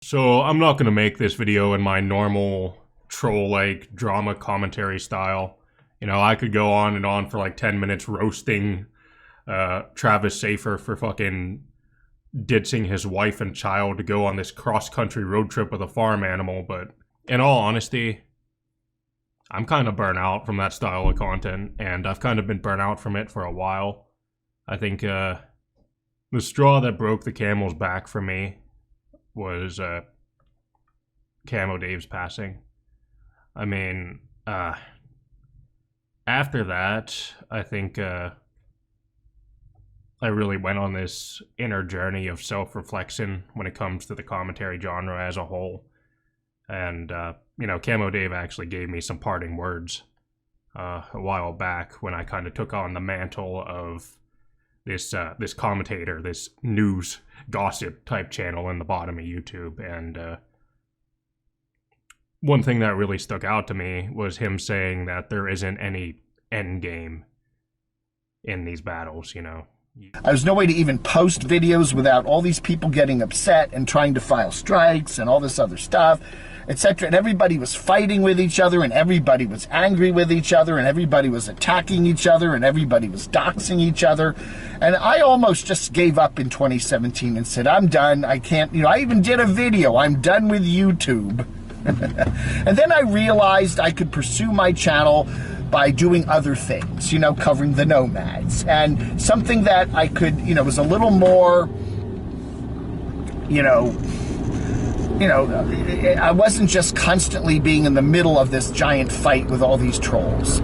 So I'm not gonna make this video in my normal troll-like drama commentary style. You know, I could go on and on for like 10 minutes roasting Travis Safer for fucking ditching his wife and child to go on this cross-country road trip with a farm animal, but in all honesty, I'm kind of burnt out from that style of content, and I've kind of been burnt out from it for a while. I think the straw that broke the camel's back for me was Camo Dave's passing. I mean, after that, I think I really went on this inner journey of self-reflection when it comes to the commentary genre as a whole. And, you know, Camo Dave actually gave me some parting words a while back when I kind of took on the mantle of this commentator, this news gossip type channel in the bottom of YouTube. And one thing that really stuck out to me was him saying that there isn't any end game in these battles, you know. There's no way to even post videos without all these people getting upset and trying to file strikes and all this other stuff, etc. And everybody was fighting with each other, and everybody was angry with each other, and everybody was attacking each other, and everybody was doxing each other. And I almost just gave up in 2017 and said, I'm done. I can't, you know, I even did a video. I'm done with YouTube. And then I realized I could pursue my channel by doing other things, you know, covering the nomads, and something that I could, you know, was a little more, I wasn't just constantly being in the middle of this giant fight with all these trolls.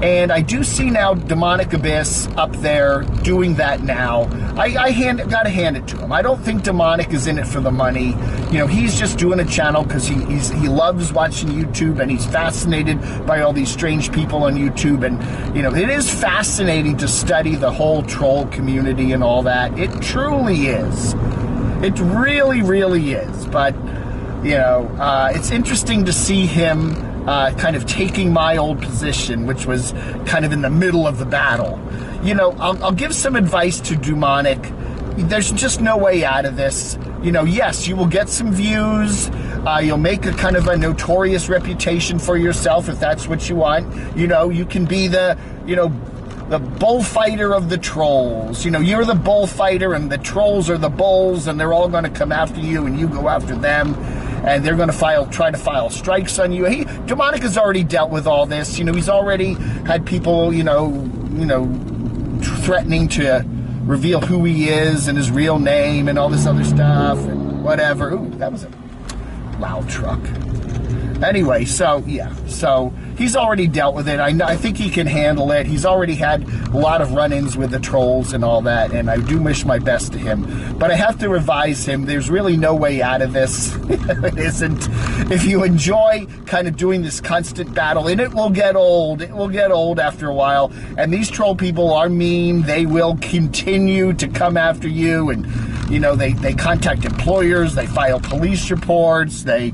And I do see now Dewmonic Abyss up there doing that now. I gotta hand it to him. I don't think Dewmonic is in it for the money. You know, he's just doing a channel because he loves watching YouTube, and he's fascinated by all these strange people on YouTube. And, you know, it is fascinating to study the whole troll community and all that. It truly is. It really, really is. But, you know, it's interesting to see him kind of taking my old position, which was kind of in the middle of the battle. You know, I'll give some advice to Dewmonic. There's just no way out of this. You know, yes, you will get some views. You'll make a kind of a notorious reputation for yourself if that's what you want. You know, you can be the bullfighter of the trolls. You know, you're the bullfighter and the trolls are the bulls, and they're all going to come after you and you go after them. And they're going to try to file strikes on you. Dewmonic has already dealt with all this. You know, he's already had people, you know, threatening to reveal who he is and his real name and all this other stuff and whatever. Ooh, that was a loud truck. Anyway, so, yeah. So, he's already dealt with it. I think he can handle it. He's already had a lot of run-ins with the trolls and all that, and I do wish my best to him. But I have to advise him, there's really no way out of this. It isn't. If you enjoy kind of doing this constant battle, and it will get old. It will get old after a while. And these troll people are mean. They will continue to come after you. And, you know, they contact employers. They file police reports. They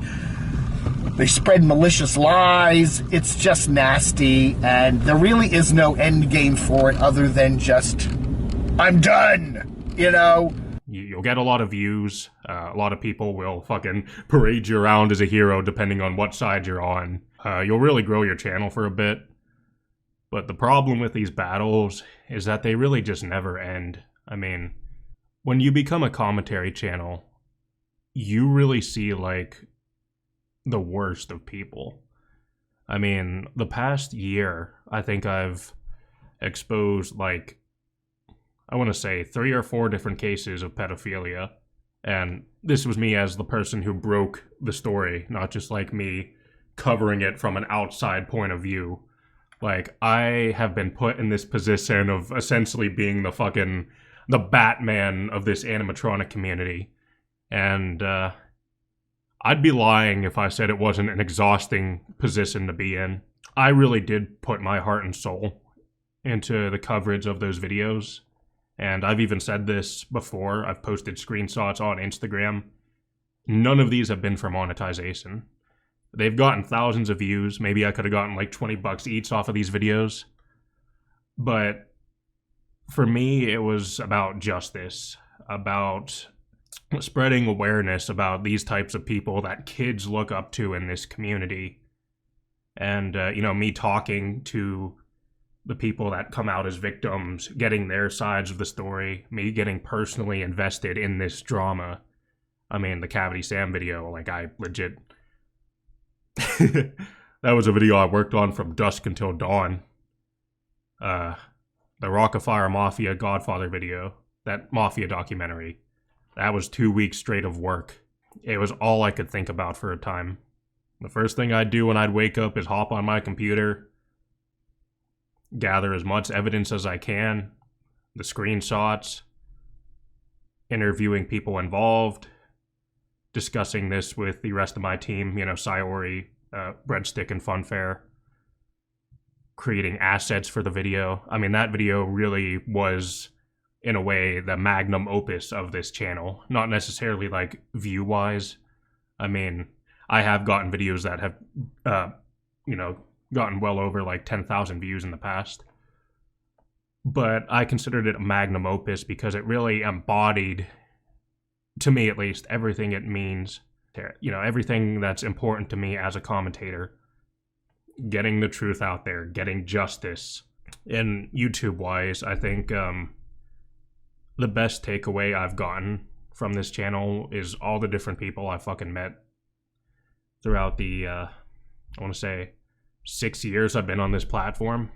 spread malicious lies. It's just nasty, and there really is no end game for it other than just, I'm done, you know? You'll get a lot of views. A lot of people will fucking parade you around as a hero depending on what side you're on. You'll really grow your channel for a bit. But the problem with these battles is that they really just never end. I mean, when you become a commentary channel, you really see, like, the worst of people. I mean, the past year, I think I've exposed, like, I want to say 3 or 4 different cases of pedophilia. And this was me as the person who broke the story, not just like me covering it from an outside point of view. Like, I have been put in this position of essentially being the Batman of this animatronic community. And, I'd be lying if I said it wasn't an exhausting position to be in. I really did put my heart and soul into the coverage of those videos. And I've even said this before. I've posted screenshots on Instagram. None of these have been for monetization. They've gotten thousands of views. Maybe I could have gotten like $20 each off of these videos. But for me, it was about justice, about spreading awareness about these types of people that kids look up to in this community. And, you know, me talking to the people that come out as victims, getting their sides of the story, me getting personally invested in this drama. I mean, the Cavity Sam video, like, I legit... That was a video I worked on from dusk until dawn. The Rockafire Mafia Godfather video, that Mafia documentary, that was 2 weeks straight of work. It was all I could think about for a time. The first thing I'd do when I'd wake up is hop on my computer, gather as much evidence as I can, the screenshots, interviewing people involved, discussing this with the rest of my team, you know, Sayori, Breadstick, and Funfair, creating assets for the video. I mean, that video really was, in a way, the magnum opus of this channel. Not necessarily, like, view-wise. I mean, I have gotten videos that have, you know, gotten well over, like, 10,000 views in the past. But I considered it a magnum opus because it really embodied, to me at least, everything it means. You know, everything that's important to me as a commentator. Getting the truth out there, getting justice. And YouTube-wise, I think the best takeaway I've gotten from this channel is all the different people I fucking met throughout the, I want to say, 6 years I've been on this platform.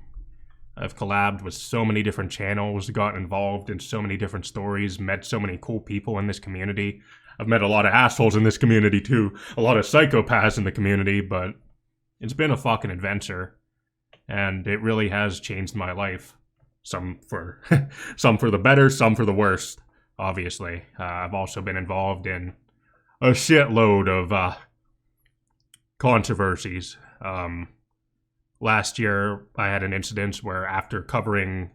I've collabed with so many different channels, gotten involved in so many different stories, met so many cool people in this community. I've met a lot of assholes in this community too, a lot of psychopaths in the community, but it's been a fucking adventure, and it really has changed my life. Some for some for the better, some for the worst, obviously. I've also been involved in a shitload of controversies. Last year, I had an incident where, after covering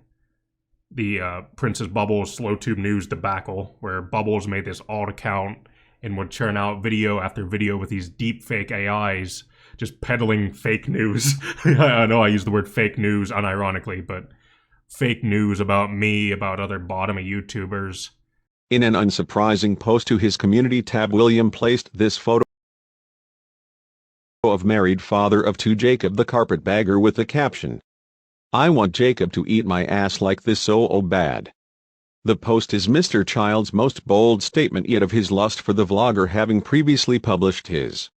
the Princess Bubbles SlowTube News debacle, where Bubbles made this alt account and would churn out video after video with these deep fake AIs just peddling fake news. I know I use the word fake news unironically, but fake news about me, about other bottomy YouTubers. In an unsurprising post to his community tab, William placed this photo of married father of two, Jacob the carpetbagger, with the caption, "I want Jacob to eat my ass like this so bad." The post is Mr. Child's most bold statement yet of his lust for the vlogger, having previously published his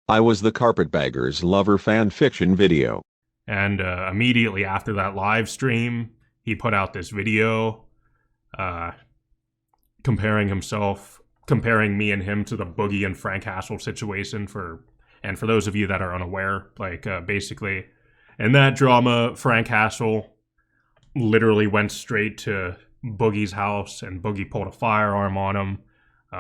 "I Was the Carpetbagger's Lover" fan fiction video. And immediately after that live stream, he put out this video comparing me and him to the Boogie and Frank Hassel situation. And for those of you that are unaware, like, basically, in that drama, Frank Hassel literally went straight to Boogie's house, and Boogie pulled a firearm on him.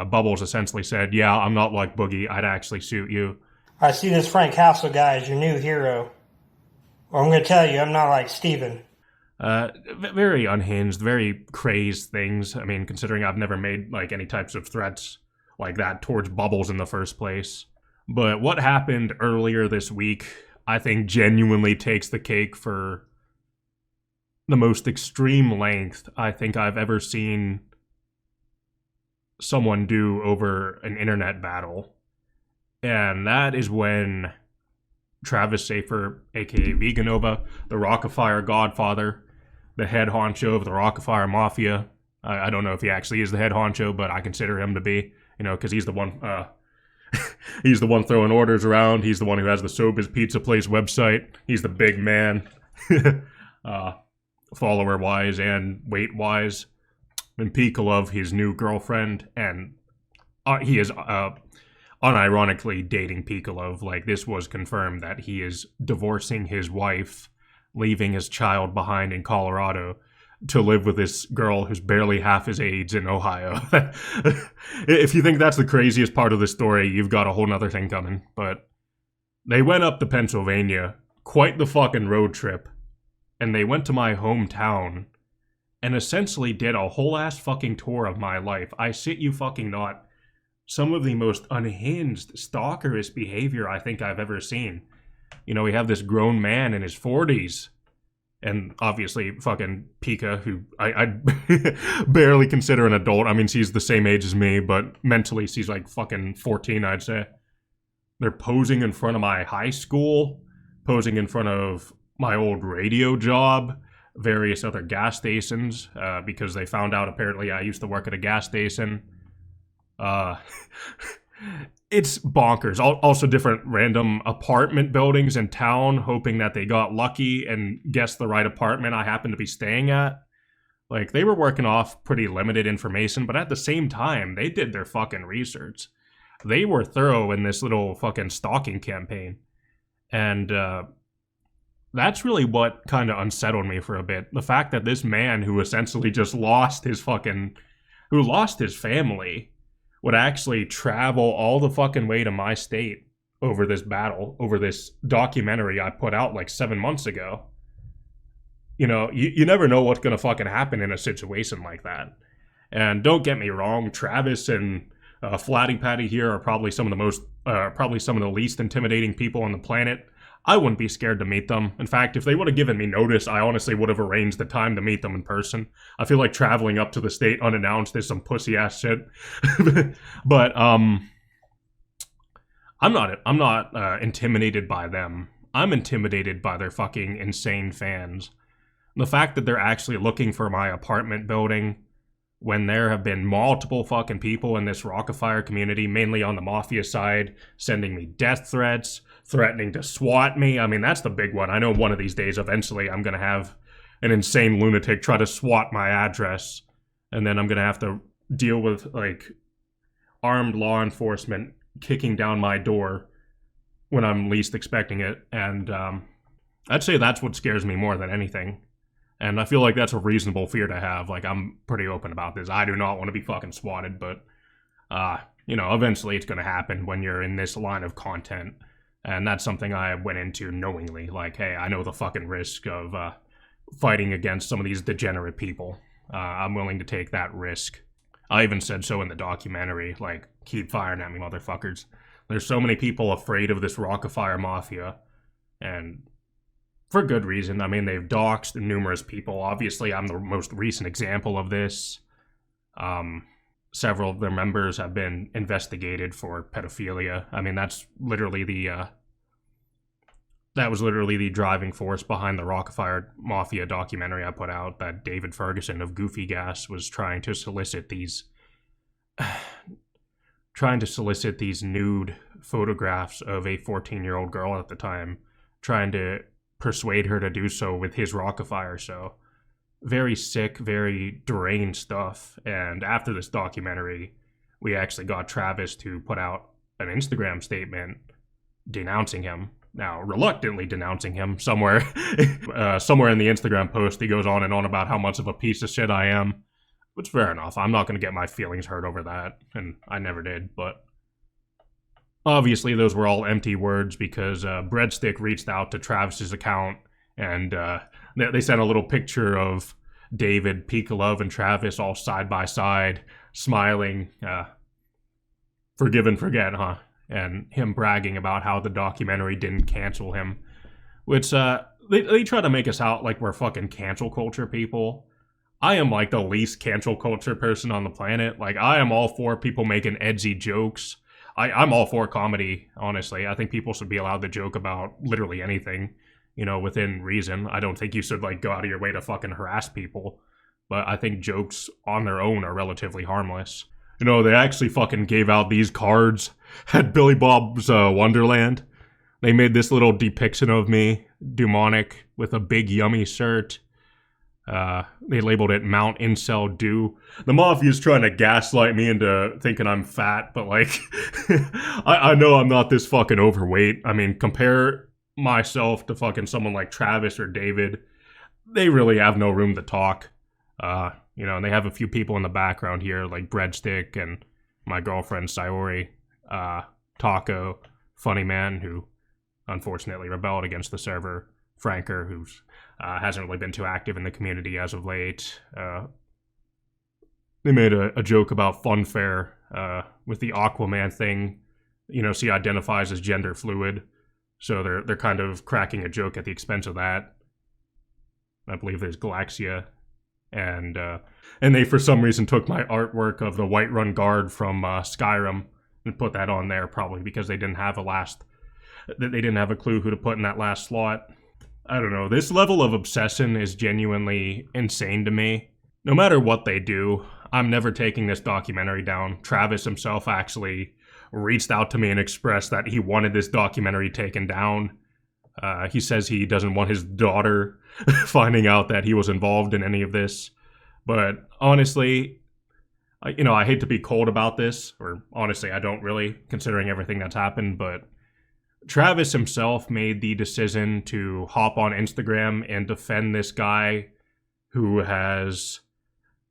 Bubbles essentially said, "Yeah, I'm not like Boogie, I'd actually shoot you." I see this Frank Hassel guy as your new hero. Well, I'm going to tell you, I'm not like Steven. Very unhinged, very crazed things. I mean, considering I've never made, like, any types of threats like that towards Bubbles in the first place. But what happened earlier this week, I think, genuinely takes the cake for the most extreme length I think I've ever seen someone do over an internet battle. And that is when Travis Safer, aka Veganova, the Rockafire Godfather, the head honcho of the Rockafire Mafia. I don't know if he actually is the head honcho, but I consider him to be, you know, because he's the one... he's the one throwing orders around. He's the one who has the Soba's Pizza Place website. He's the big man, follower-wise and weight-wise. And Pikolov, his new girlfriend, and he is unironically dating Pikolov. Like, this was confirmed that he is divorcing his wife, leaving his child behind in Colorado to live with this girl who's barely half his age in Ohio. If you think that's the craziest part of the story, you've got a whole nother thing coming. But they went up to Pennsylvania, quite the fucking road trip, and they went to my hometown and essentially did a whole ass fucking tour of my life. I shit you fucking not. Some of the most unhinged, stalkerish behavior I think I've ever seen. You know, we have this grown man in his 40s And obviously fucking Pika, who I'd barely consider an adult. I mean, she's the same age as me, but mentally she's like fucking 14, I'd say. They're posing in front of my high school, posing in front of my old radio job, various other gas stations, because they found out apparently I used to work at a gas station. It's bonkers. Also different random apartment buildings in town, hoping that they got lucky and guessed the right apartment I happen to be staying at. Like, they were working off pretty limited information, but at the same time, they did their fucking research. They were thorough in this little fucking stalking campaign. And that's really what kind of unsettled me for a bit. The fact that this man who essentially just lost his family would actually travel all the fucking way to my state over this battle, over this documentary I put out like 7 months ago. You know, you never know what's gonna fucking happen in a situation like that. And don't get me wrong, Travis and Flatty Patty here are probably some of the least intimidating people on the planet. I wouldn't be scared to meet them. In fact, if they would have given me notice, I honestly would have arranged the time to meet them in person. I feel like traveling up to the state unannounced is some pussy-ass shit. But, I'm not intimidated by them. I'm intimidated by their fucking insane fans. The fact that they're actually looking for my apartment building when there have been multiple fucking people in this rockafire community, mainly on the mafia side, sending me death threats, threatening to SWAT me. I mean, that's the big one. I know one of these days, eventually, I'm going to have an insane lunatic try to SWAT my address, and then I'm going to have to deal with, like, armed law enforcement kicking down my door when I'm least expecting it. And I'd say that's what scares me more than anything. And I feel like that's a reasonable fear to have. Like, I'm pretty open about this. I do not want to be fucking swatted, but, you know, eventually it's going to happen when you're in this line of content. And that's something I went into knowingly. Like, hey, I know the fucking risk of fighting against some of these degenerate people. I'm willing to take that risk. I even said so in the documentary, like, keep firing at me, motherfuckers. There's so many people afraid of this rockafire mafia. And for good reason. I mean, they've doxed numerous people. Obviously, I'm the most recent example of this. Several of their members have been investigated for pedophilia. I mean, that was literally the driving force behind the Rockafire Mafia documentary I put out, that David Ferguson of Goofy Gas was trying to solicit these nude photographs of a 14-year-old girl at the time, trying to persuade her to do so with his Rockafire show. Very sick, very deranged stuff. And after this documentary, we actually got Travis to put out an Instagram statement denouncing him. Now, reluctantly denouncing him. Somewhere in the Instagram post, he goes on and on about how much of a piece of shit I am. Which, fair enough. I'm not going to get my feelings hurt over that. And I never did, but obviously, those were all empty words because Breadstick reached out to Travis's account and they sent a little picture of David, Pika Love, and Travis all side by side, smiling. Forgive and forget, huh? And him bragging about how the documentary didn't cancel him. Which, they try to make us out like we're fucking cancel culture people. I am like the least cancel culture person on the planet. Like, I am all for people making edgy jokes. I'm all for comedy, honestly. I think people should be allowed to joke about literally anything, you know, within reason. I don't think you should, like, go out of your way to fucking harass people. But I think jokes on their own are relatively harmless. You know, they actually fucking gave out these cards at Billy Bob's Wonderland. They made this little depiction of me, Dewmonic, with a big yummy shirt. They labeled it Mount Incel Dew. The Mafia's trying to gaslight me into thinking I'm fat, but like, I know I'm not this fucking overweight. I mean, compare myself to fucking someone like Travis or David. They really have no room to talk. You know, and they have a few people in the background here, like Breadstick and my girlfriend Sayori, Taco, Funny Man, who unfortunately rebelled against the server, Franker, who's hasn't really been too active in the community as of late. They made a joke about Funfair with the Aquaman thing. You know, she identifies as gender fluid, so they're kind of cracking a joke at the expense of that. I believe there's Galaxia, and they for some reason took my artwork of the Whiterun Guard from Skyrim and put that on there, probably because they didn't have a clue who to put in that last slot. I don't know, this level of obsession is genuinely insane to me. No matter what they do, I'm never taking this documentary down. Travis himself actually reached out to me and expressed that he wanted this documentary taken down. He says he doesn't want his daughter finding out that he was involved in any of this. But honestly, I hate to be cold about this, or honestly, I don't really, considering everything that's happened, but Travis himself made the decision to hop on Instagram and defend this guy who has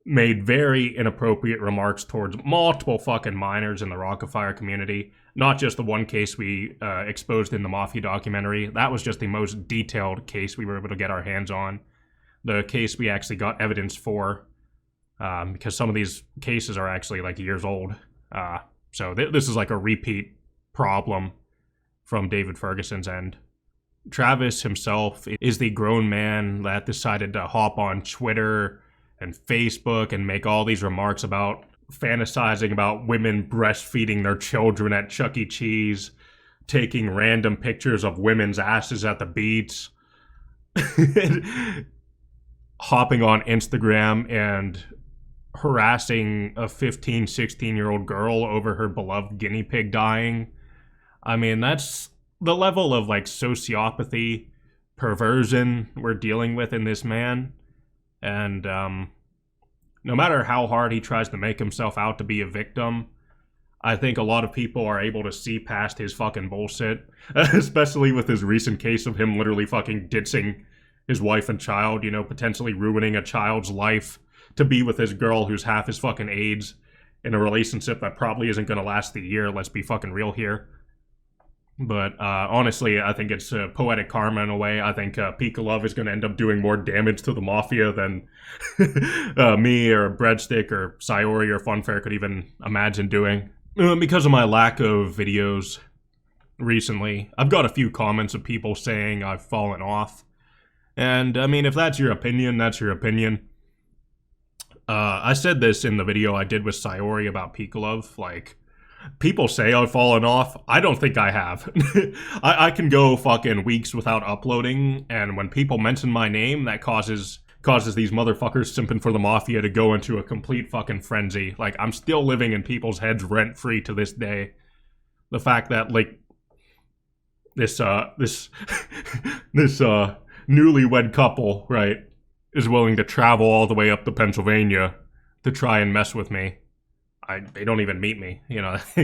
made very inappropriate remarks towards multiple fucking minors in the rockafire community. Not just the one case we exposed in the Mafia documentary. That was just the most detailed case we were able to get our hands on. The case we actually got evidence for, because some of these cases are actually like years old. So this is like a repeat problem from David Ferguson's end. Travis himself is the grown man that decided to hop on Twitter and Facebook and make all these remarks about fantasizing about women breastfeeding their children at Chuck E. Cheese, taking random pictures of women's asses at the beach, hopping on Instagram and harassing a 15, 16-year-old girl over her beloved guinea pig dying. I mean, that's the level of, like, sociopathy, perversion we're dealing with in this man. And, no matter how hard he tries to make himself out to be a victim, I think a lot of people are able to see past his fucking bullshit. Especially with his recent case of him literally fucking ditching his wife and child, potentially ruining a child's life to be with this girl who's half his fucking age in a relationship that probably isn't gonna last the year, let's be fucking real here. But honestly, I think it's poetic karma in a way. I think Pika Love is going to end up doing more damage to the Mafia than me or Breadstick or Sayori or Funfair could even imagine doing. Because of my lack of videos recently, I've got a few comments of people saying I've fallen off. And, I mean, if that's your opinion, that's your opinion. I said this in the video I did with Sayori about Pika Love, like, people say I've fallen off. I don't think I have. I can go fucking weeks without uploading, and when people mention my name, that causes these motherfuckers simping for the Mafia to go into a complete fucking frenzy. Like, I'm still living in people's heads rent-free to this day. The fact that, like, this newlywed couple, right, is willing to travel all the way up to Pennsylvania to try and mess with me. They don't even meet me,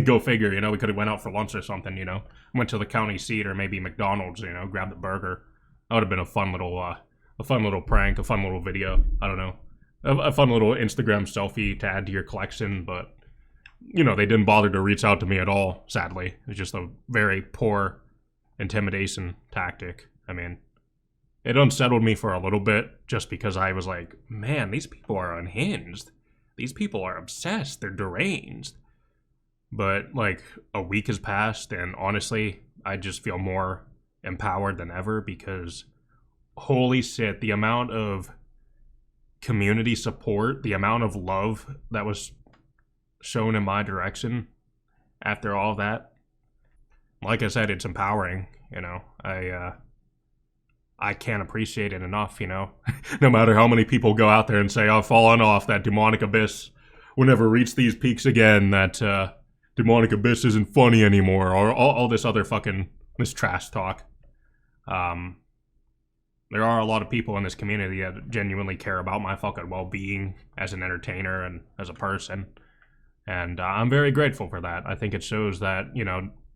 go figure, we could have went out for lunch or something, went to the county seat or maybe McDonald's, grabbed a burger. That would have been a fun little prank, a fun little video, I don't know. A fun little Instagram selfie to add to your collection, but, they didn't bother to reach out to me at all, sadly. It's just a very poor intimidation tactic. I mean, it unsettled me for a little bit just because I was like, man, these people are unhinged. These people are obsessed. They're deranged. But, like, a week has passed, and honestly, I just feel more empowered than ever because, holy shit, the amount of community support, the amount of love that was shown in my direction after all that, like I said, it's empowering, I can't appreciate it enough, No matter how many people go out there and say, I've fallen off, that Dewmonic Abyss will never reach these peaks again, that Dewmonic Abyss isn't funny anymore, or all this other fucking, this trash talk. There are a lot of people in this community that genuinely care about my fucking well-being as an entertainer and as a person. And I'm very grateful for that. I think it shows that,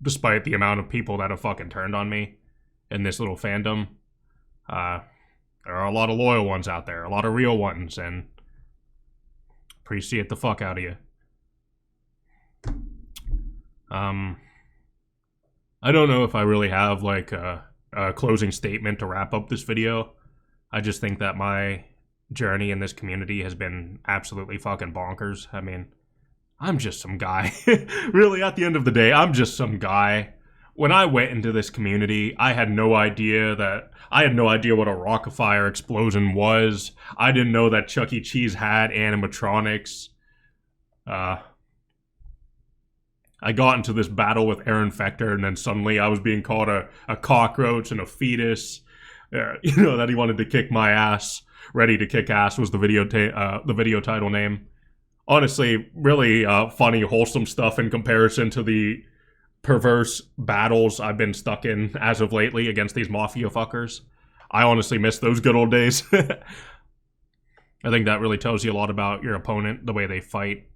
despite the amount of people that have fucking turned on me in this little fandom, there are a lot of loyal ones out there, a lot of real ones, and appreciate the fuck out of you. I don't know if I really have, like, a closing statement to wrap up this video. I just think that my journey in this community has been absolutely fucking bonkers. I mean, I'm just some guy. Really, at the end of the day, I'm just some guy when I went into this community, I had no idea what a rockafire explosion was. I didn't know that Chuck E. Cheese had animatronics. I got into this battle with Aaron Fecter, and then suddenly I was being called a cockroach and a fetus. That he wanted to kick my ass. Ready to kick ass was the video title name. Honestly, really funny, wholesome stuff in comparison to the perverse battles I've been stuck in as of lately against these mafia fuckers. I honestly miss those good old days. I think that really tells you a lot about your opponent, the way they fight.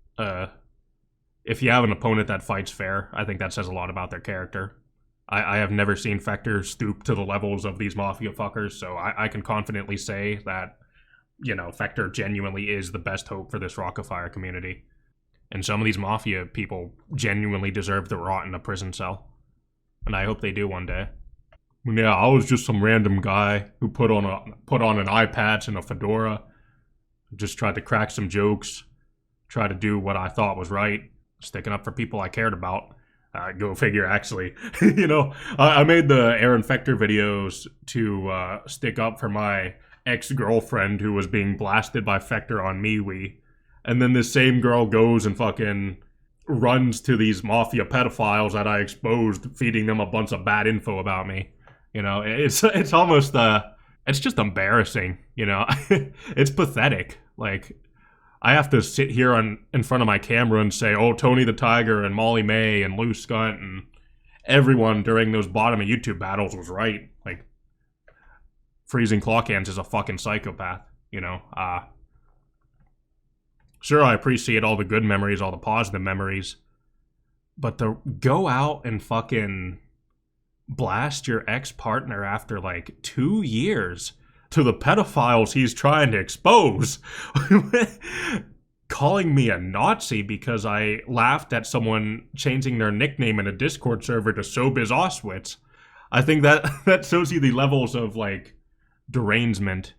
If you have an opponent that fights fair, I think that says a lot about their character. I have never seen Fecter stoop to the levels of these mafia fuckers, so I can confidently say that, Fecter genuinely is the best hope for this rockafire community. And some of these mafia people genuinely deserve to rot in a prison cell. And I hope they do one day. Yeah, I was just some random guy who put on an eye patch and a fedora. Just tried to crack some jokes. Tried to do what I thought was right. Sticking up for people I cared about. Go figure, actually. I made the Aaron Fecter videos to stick up for my ex-girlfriend who was being blasted by Fecter on MeWe. And then this same girl goes and fucking runs to these mafia pedophiles that I exposed, feeding them a bunch of bad info about me. It's almost, it's just embarrassing, It's pathetic. Like, I have to sit here in front of my camera and say, oh, Tony the Tiger and Molly May and Lou Skunt and everyone during those bottom of YouTube battles was right. Like, Freezing Clawcans is a fucking psychopath, Sure, I appreciate all the good memories, all the positive memories, but to go out and fucking blast your ex-partner after, 2 years to the pedophiles he's trying to expose, calling me a Nazi because I laughed at someone changing their nickname in a Discord server to Sobiz Auschwitz. I think that shows you the levels of, derangement.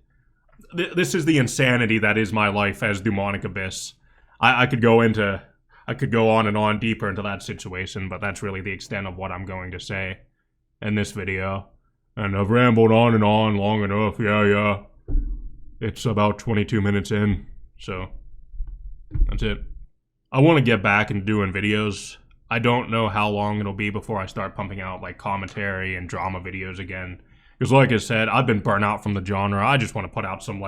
This is the insanity that is my life as Dewmonic Abyss. I could go on and on deeper into that situation, but that's really the extent of what I'm going to say in this video. And I've rambled on and on long enough. Yeah. It's about 22 minutes in, so that's it. I want to get back into doing videos. I don't know how long it'll be before I start pumping out commentary and drama videos again. Because like I said, I've been burnt out from the genre. I just want to put out some,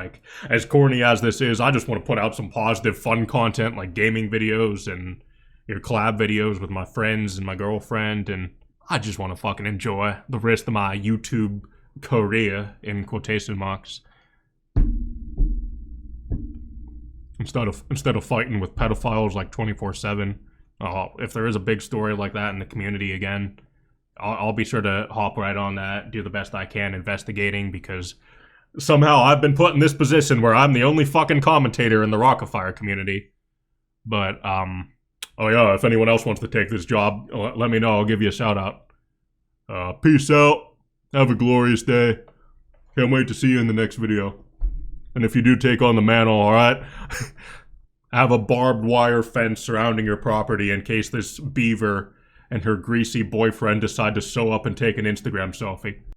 as corny as this is, I just want to put out some positive, fun content, like gaming videos and your collab videos with my friends and my girlfriend. And I just want to fucking enjoy the rest of my YouTube career, in quotation marks. Instead of fighting with pedophiles 24/7. If there is a big story like that in the community again, I'll be sure to hop right on that, do the best I can investigating, because somehow I've been put in this position where I'm the only fucking commentator in the rockafire community. But, oh yeah, if anyone else wants to take this job, let me know, I'll give you a shout out. Peace out, have a glorious day, can't wait to see you in the next video. And if you do take on the mantle, alright, have a barbed wire fence surrounding your property in case this beaver and her greasy boyfriend decide to sew up and take an Instagram selfie.